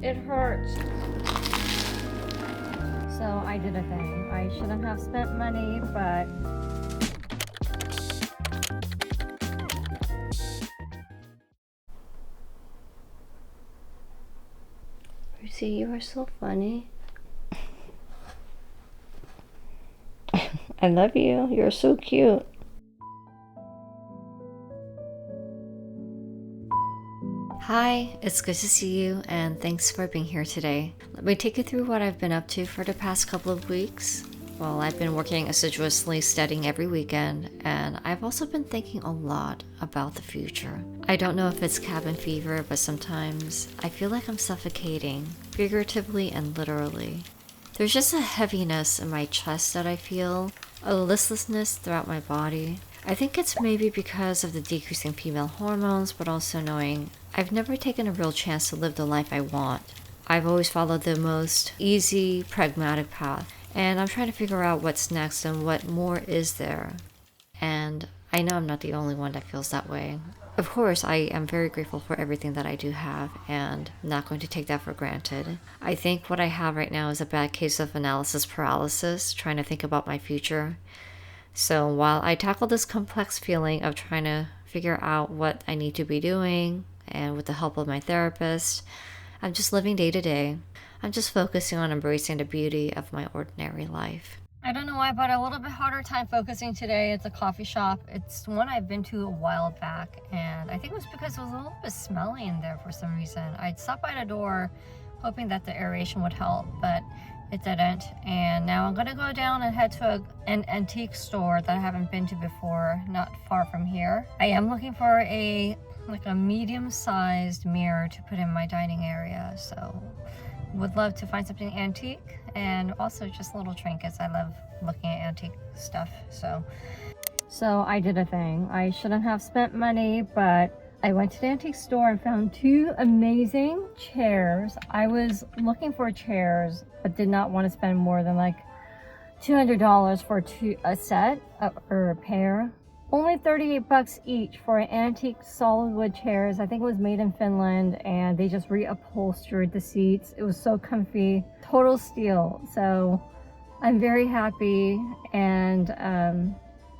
It hurts. So I did a thing. I shouldn't have spent money, but Lucy, you are so funny. I love you. You're so cute. Hi, it's good to see you, and thanks for being here today. Let me take you through what I've been up to for the past couple of weeks. Well, I've been working assiduously, studying every weekend, and I've also been thinking a lot about the future. I don't know if it's cabin fever, but sometimes I feel like I'm suffocating, figuratively and literally. There's just a heaviness in my chest that I feel, a listlessness throughout my body. I think it's maybe because of the decreasing female hormones, but also knowing I've never taken a real chance to live the life I want. I've always followed the most easy, pragmatic path, and I'm trying to figure out what's next and what more is there. And I know I'm not the only one that feels that way. Of course, I am very grateful for everything that I do have, and I'm not going to take that for granted. I think what I have right now is a bad case of analysis paralysis, trying to think about my future. So while I tackle this complex feeling of trying to figure out what I need to be doing, and with the help of my therapist, I'm just living day to day. I'm just focusing on embracing the beauty of my ordinary life. I don't know why, but a little bit harder time focusing today. It's a coffee shop. It's one I've been to a while back, and I think it was because it was a little bit smelly in there for some reason. I'd stopped by the door hoping that the aeration would help, but it didn't. And now I'm gonna go down and head to an antique store that I haven't been to before, not far from here. I am looking for a medium-sized mirror to put in my dining area, so would love to find something antique and also just little trinkets. I love looking at antique stuff. So I did a thing. I shouldn't have spent money, but I went to the antique store and found two amazing chairs. I was looking for chairs but did not want to spend more than like $200 for a set or a pair. Only 38 bucks each for an antique solid wood chairs. I think it was made in Finland, and they just reupholstered the seats. It was so comfy, total steal. So I'm very happy, and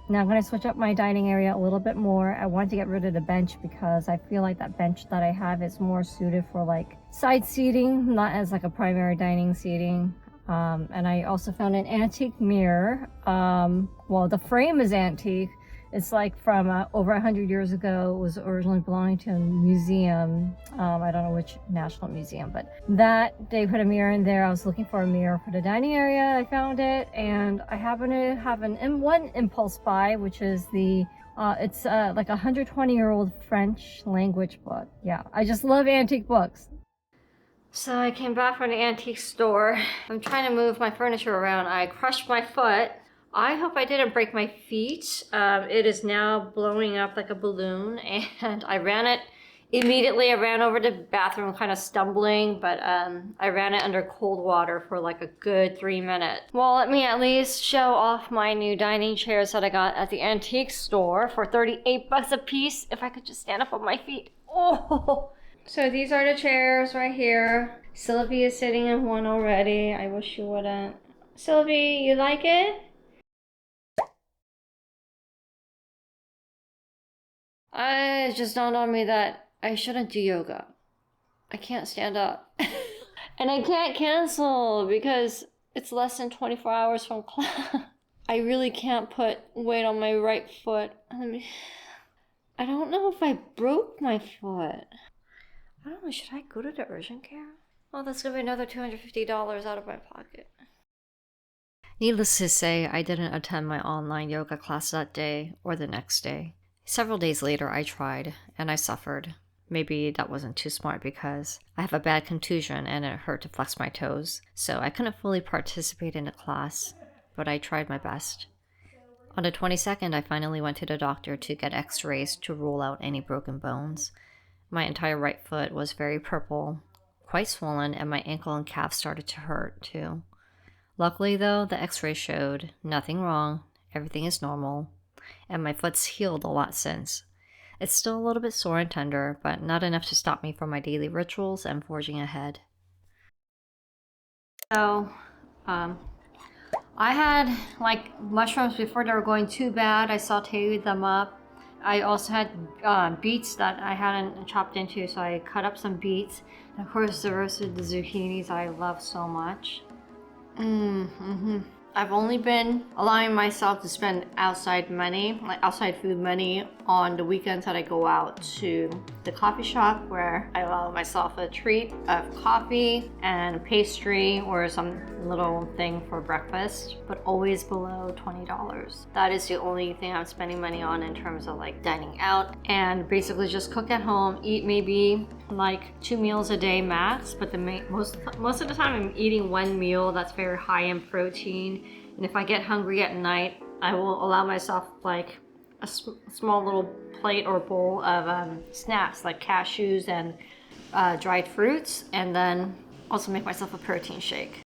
now I'm going to switch up my dining area a little bit more. I wanted to get rid of the bench because I feel like that bench that I have is more suited for like side seating, not as like a primary dining seating. And I also found an antique mirror. Well, the frame is antique. It's like from over 100 years ago. It was originally belonging to a museum. I don't know which national museum, but that they put a mirror in there. I was looking for a mirror for the dining area. I found it, and I happen to have one impulse buy, which is it's like a 120-year-old French language book. Yeah, I just love antique books. So I came back from the antique store. I'm trying to move my furniture around. I crushed my foot. I hope I didn't break my feet. It is now blowing up like a balloon, and I ran it immediately. I ran over to the bathroom kind of stumbling, but I ran it under cold water for like a good 3 minutes. Well, let me at least show off my new dining chairs that I got at the antique store for 38 bucks a piece. If I could just stand up on my feet. Oh! So these are the chairs right here. Sylvie is sitting in one already. I wish you wouldn't. Sylvie, you like it? It just dawned on me that I shouldn't do yoga. I can't stand up. And I can't cancel because it's less than 24 hours from class. I really can't put weight on my right foot. I don't know if I broke my foot. I don't know, should I go to the urgent care? Oh, that's gonna be another $250 out of my pocket. Needless to say, I didn't attend my online yoga class that day or the next day. Several days later, I tried, and I suffered. Maybe that wasn't too smart because I have a bad contusion and it hurt to flex my toes, so I couldn't fully participate in the class, but I tried my best. On the 22nd, I finally went to the doctor to get x-rays to rule out any broken bones. My entire right foot was very purple, quite swollen, and my ankle and calf started to hurt too. Luckily though, the x-ray showed nothing wrong, everything is normal, and my foot's healed a lot since. It's still a little bit sore and tender, but not enough to stop me from my daily rituals and forging ahead. So, I had like mushrooms before they were going too bad. I sauteed them up. I also had beets that I hadn't chopped into, so I cut up some beets. And of course, the roasted the zucchinis I love so much. I've only been allowing myself to spend outside money, like outside food money, on the weekends that I go out to the coffee shop where I allow myself a treat of coffee and pastry or some little thing for breakfast, but always below $20. That is the only thing I'm spending money on in terms of like dining out, and basically just cook at home, eat maybe like 2 meals a day max, but most of the time I'm eating one meal that's very high in protein. And if I get hungry at night, I will allow myself like a small little plate or bowl of snacks like cashews and dried fruits, and then also make myself a protein shake.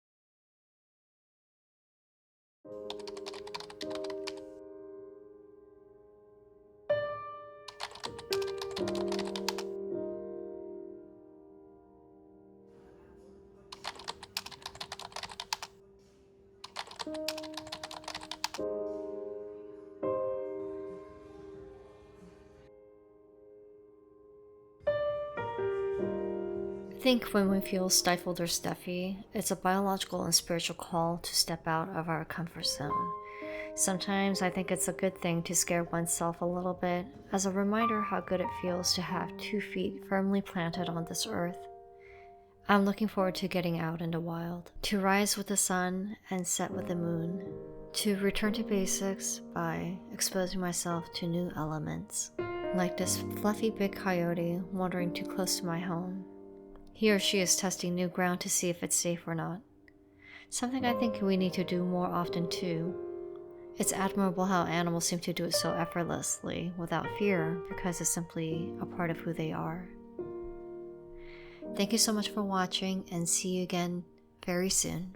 I think when we feel stifled or stuffy, it's a biological and spiritual call to step out of our comfort zone. Sometimes I think it's a good thing to scare oneself a little bit as a reminder how good it feels to have 2 feet firmly planted on this earth. I'm looking forward to getting out in the wild, to rise with the sun and set with the moon, to return to basics by exposing myself to new elements, like this fluffy big coyote wandering too close to my home. He or she is testing new ground to see if it's safe or not. Something I think we need to do more often too. It's admirable how animals seem to do it so effortlessly, without fear, because it's simply a part of who they are. Thank you so much for watching, and see you again very soon.